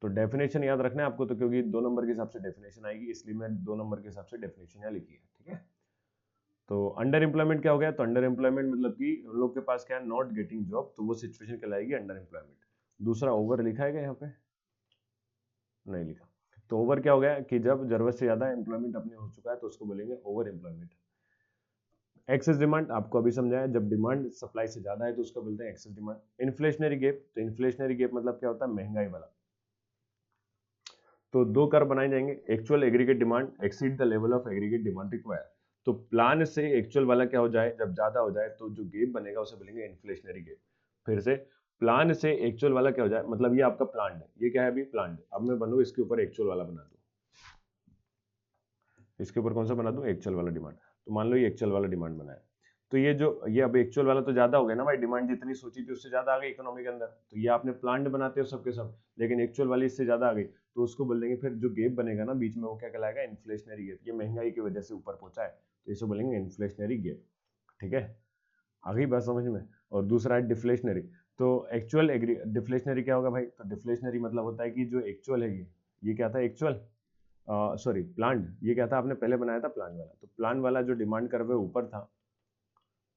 तो डेफिनेशन याद रखना है आपको, तो क्योंकि 2 नंबर के हिसाब से डेफिनेशन आएगी, इसलिए मैं 2 नंबर के हिसाब से डेफिनेशन यहाँ लिखी है। ठीक है। तो अंडर एम्प्लॉयमेंट क्या हो गया, तो अंडर एम्प्लॉयमेंट मतलब कि उन लोग के पास क्या है, नॉट गेटिंग जॉब, तो वो सिचुएशन कहलाएगी अंडर एम्प्लॉयमेंट। दूसरा ओवर लिखा है क्या यहाँ पे, नहीं लिखा। तो ओवर क्या हो गया कि जब जरूरत से ज्यादा एम्प्लॉयमेंट अपने हो चुका है तो उसको बोलेंगे ओवर एम्प्लॉयमेंट। एक्सेस डिमांड आपको अभी समझाया, जब डिमांड सप्लाई से ज्यादा है तो उसको बोलते हैं एक्सेस डिमांड। इन्फ्लेशनरी गैप, तो इन्फ्लेशनरी गैप मतलब क्या होता है, महंगाई वाला। तो 2 कर्व बनाए जाएंगे, actual aggregate demand exceed the level of aggregate demand require. तो प्लान से एक्चुअल वाला क्या हो जाए, जब ज्यादा हो जाए तो जो गैप बनेगा उसे बोलेंगे इन्फ्लेशनरी गैप। फिर से, प्लान से एक्चुअल वाला क्या हो जाए, मतलब ये आपका प्लान है, ये क्या है अभी प्लान है, अब मैं बनू इसके ऊपर एक्चुअल वाला बना दूं, इसके ऊपर कौन सा बना दूं, एक्चुअल वाला डिमांड। तो मान लो ये एक्चुअल वाला डिमांड बनाया, तो ये अब एक्चुअल वाला तो ज्यादा हो गया ना भाई, डिमांड जितनी सोची थी उससे ज्यादा आ गई इकोनॉमी के अंदर, तो ये आपने प्लान्ड बनाते हो सबके सब, लेकिन एक्चुअल वाली इससे ज्यादा आ गई, तो उसको बोल देंगे, फिर जो गैप बनेगा ना बीच में वो क्या कहलाएगा, इन्फ्लेशनरी गैप। ये महंगाई की वजह से ऊपर पहुंचा है तो इसे बोलेंगे इन्फ्लेशनरी गैप। ठीक है, आ गई बात समझ में। और दूसरा है डिफ्लेशनरी। तो एक्चुअल डिफ्लेशनरी क्या होगा भाई, तो डिफ्लेशनरी मतलब होता है कि जो एक्चुअल है, ये क्या था एक्चुअल, सॉरी प्लान, ये क्या था आपने पहले बनाया था प्लान वाला, तो प्लान वाला जो डिमांड कर्व है ऊपर था,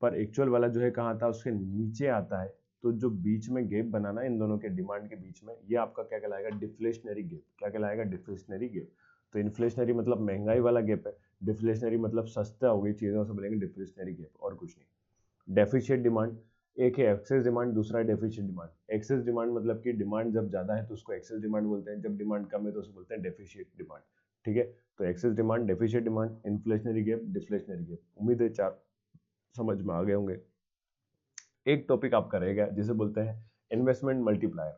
पर एक्चुअल वाला जो है कहाँ था, उसके नीचे आता है। तो जो बीच में गैप बनाना है इन दोनों के डिमांड के बीच में, ये आपका क्या कहलाएगा, डिफ्लेशनरी गैप। क्या कहलाएगा, डिफ्लेशनरी गैप। तो इन्फ्लेशनरी मतलब महंगाई वाला गैप है, डिफ्लेशनरी मतलब सस्ता हो गई चीजों से, बोलेंगे डिफ्लेशनरी गैप, और कुछ नहीं। डेफिशिएट डिमांड, एक है एक्सेस डिमांड, दूसरा है डेफिशिएट डिमांड। एक्सेस डिमांड मतलब कि डिमांड जब ज्यादा है तो उसको एक्सेस डिमांड बोलते हैं, जब डिमांड कम है तो उसको बोलते हैं डेफिशिएट डिमांड। ठीक है। तो excess demand, deficit demand, inflationary gap, deflationary gap. उम्मीद है 4 समझ में आ गए होंगे। एक टॉपिक आपका रह गया जिसे बोलते हैं इन्वेस्टमेंट मल्टीप्लायर।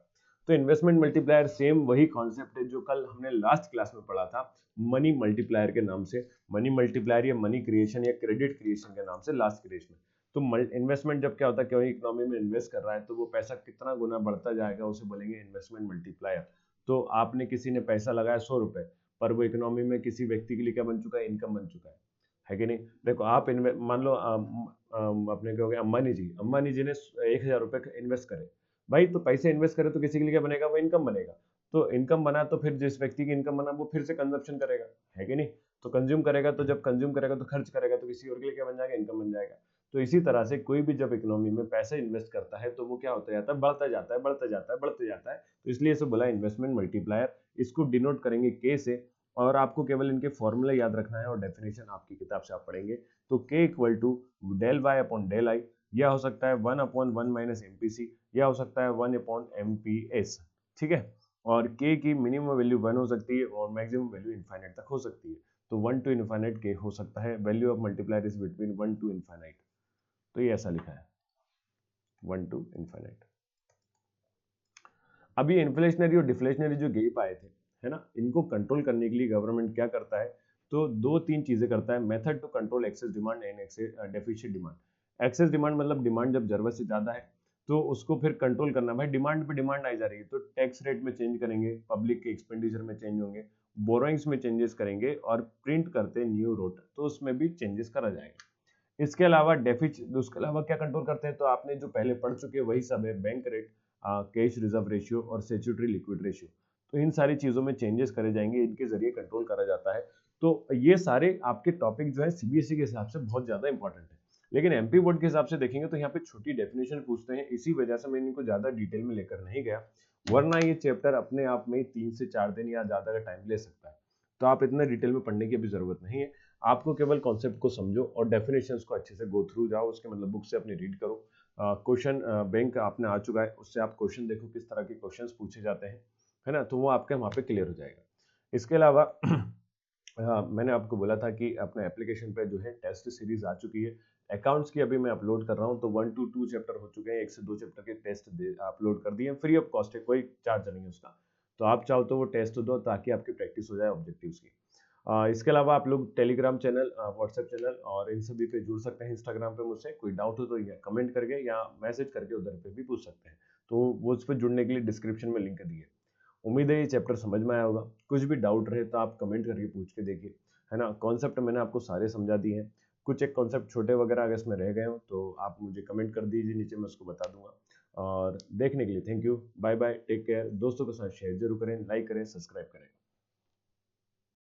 तो इन्वेस्टमेंट मल्टीप्लायर सेम वही कॉन्सेप्ट है जो कल हमने लास्ट क्लास में पढ़ा था, मनी मल्टीप्लायर के नाम से। मनी मल्टीप्लायर या मनी क्रिएशन या क्रेडिट क्रिएशन के नाम से लास्ट क्लास में। तो इन्वेस्टमेंट जब क्या होता है, कोई इकोनॉमी में इन्वेस्ट कर रहा है तो वो पैसा कितना गुना बढ़ता जाएगा उसे बोलेंगे इन्वेस्टमेंट मल्टीप्लायर। तो आपने किसी ने पैसा लगाया 100 रुपए, पर वो इकोनॉमी में किसी व्यक्ति के लिए क्या बन चुका है, इनकम बन चुका है कि नहीं। देखो आप मान लो अपने क्या हो गया, अंबानी जी ने 1,000 रुपए इन्वेस्ट करे भाई, तो पैसे इन्वेस्ट करे तो किसी के लिए क्या बनेगा, वो इनकम बनेगा। तो इनकम बना तो फिर जिस व्यक्ति की इनकम बना वो फिर से कंजप्शन करेगा, है कि नहीं। तो कंज्यूम करेगा, तो जब कंज्यूम करेगा तो खर्च करेगा, तो किसी और के लिए क्या बन जाएगा, इनकम बन जाएगा। तो इसी तरह से कोई भी जब इकोनॉमी में पैसे इन्वेस्ट करता है तो वो क्या होता जाता है, बढ़ता जाता है, बढ़ता जाता है, बढ़ता जाता है। तो इसलिए इसे बोला इन्वेस्टमेंट मल्टीप्लायर। इसको डिनोट करेंगे के से, और आपको केवल इनके फॉर्मूला याद रखना है, और डेफिनेशन आपकी किताब से आप पढ़ेंगे। तो K equal to del Y upon del I, या हो सकता है 1/1 माइनस एमपीसी, या हो सकता है 1/एमपीएस। ठीक है। और के की मिनिमम वैल्यू 1 हो सकती है और मैक्सिमम वैल्यू इनफाइनाइट तक हो सकती है। तो 1 to इनफाइनाइट के हो सकता है, value of multiplier is between 1 to infinite. तो ये ऐसा लिखा है, 1 to इनफाइनाइट। अब ये इन्फ्लेशनरी और डिफ्लेशनरी जो गैप आए थे, है ना, इनको कंट्रोल करने के लिए गवर्नमेंट क्या करता है, तो 2-3 चीजें करता है। Method to control excess demand and deficient demand. Excess demand मतलब डिमांड जब जरूरत से ज्यादा है तो उसको फिर कंट्रोल करना। भाई डिमांड पे डिमांड आई जा रही है तो टैक्स रेट में चेंज करेंगे, पब्लिक के एक्सपेंडिचर में चेंज होंगे, बोरोइंग्स में चेंजेस करेंगे और प्रिंट करते न्यू नोट तो उसमें भी चेंजेस करा जाएगा। इसके अलावा डेफिसिट, उसके अलावा क्या कंट्रोल करते हैं तो आपने जो पहले पढ़ चुके हैं वही सब है। Bank rate, cash reserve ratio और स्टैट्यूटरी लिक्विड रेशियो। तो इन सारी चीजों में चेंजेस करे जाएंगे, इनके जरिए कंट्रोल करा जाता है। तो ये सारे आपके टॉपिक जो है सीबीएसई के हिसाब से बहुत ज्यादा इंपॉर्टेंट है। लेकिन एमपी बोर्ड के हिसाब से देखेंगे तो यहाँ पे छोटी डेफिनेशन पूछते हैं, इसी वजह से मैं इनको ज्यादा डिटेल में लेकर नहीं गया। वरना ये चैप्टर अपने आप में 3 से 4 दिन या ज्यादा का टाइम ले सकता है। तो आप इतना डिटेल में पढ़ने की भी जरूरत नहीं है। आपको केवल कॉन्सेप्ट को समझो और डेफिनेशंस को अच्छे से गो थ्रू जाओ, उसके मतलब बुक से अपनी रीड करो। क्वेश्चन बैंक आपने आ चुका है, उससे आप क्वेश्चन देखो किस तरह के क्वेश्चंस पूछे जाते हैं, है ना, तो वो आपके वहाँ पे क्लियर हो जाएगा। इसके अलावा हाँ, मैंने आपको बोला था कि अपने एप्लीकेशन पे जो है टेस्ट सीरीज आ चुकी है। अकाउंट्स की अभी मैं अपलोड कर रहा हूँ तो 1 to 2 चैप्टर हो चुके हैं, 1 से 2 चैप्टर के टेस्ट अपलोड कर दिए, फ्री ऑफ कॉस्ट है, कोई चार्ज नहीं है उसका। तो आप चाहो तो वो टेस्ट दो ताकि आपकी प्रैक्टिस हो जाए ऑब्जेक्टिव्स की। इसके अलावा आप लोग टेलीग्राम चैनल, व्हाट्सएप चैनल और इन सभी पे जुड़ सकते हैं। इंस्टाग्राम पे मुझसे कोई डाउट हो तो या कमेंट करके या मैसेज करके उधर पे भी पूछ सकते हैं। तो वो उस पर जुड़ने के लिए डिस्क्रिप्शन में लिंक दिए। उम्मीद है ये चैप्टर समझ में आया होगा। कुछ भी डाउट रहे तो आप कमेंट करके पूछ के देखिए, है ना। कॉन्सेप्ट मैंने आपको सारे समझा दिए हैं। कुछ एक कॉन्सेप्ट छोटे वगैरह अगर इसमें रह गए हो तो आप मुझे कमेंट कर दीजिए नीचे, मैं उसको बता दूंगा। और देखने के लिए thank you, bye bye, take care. दोस्तों के साथ शेयर जरूर करें, लाइक करें, सब्सक्राइब करें।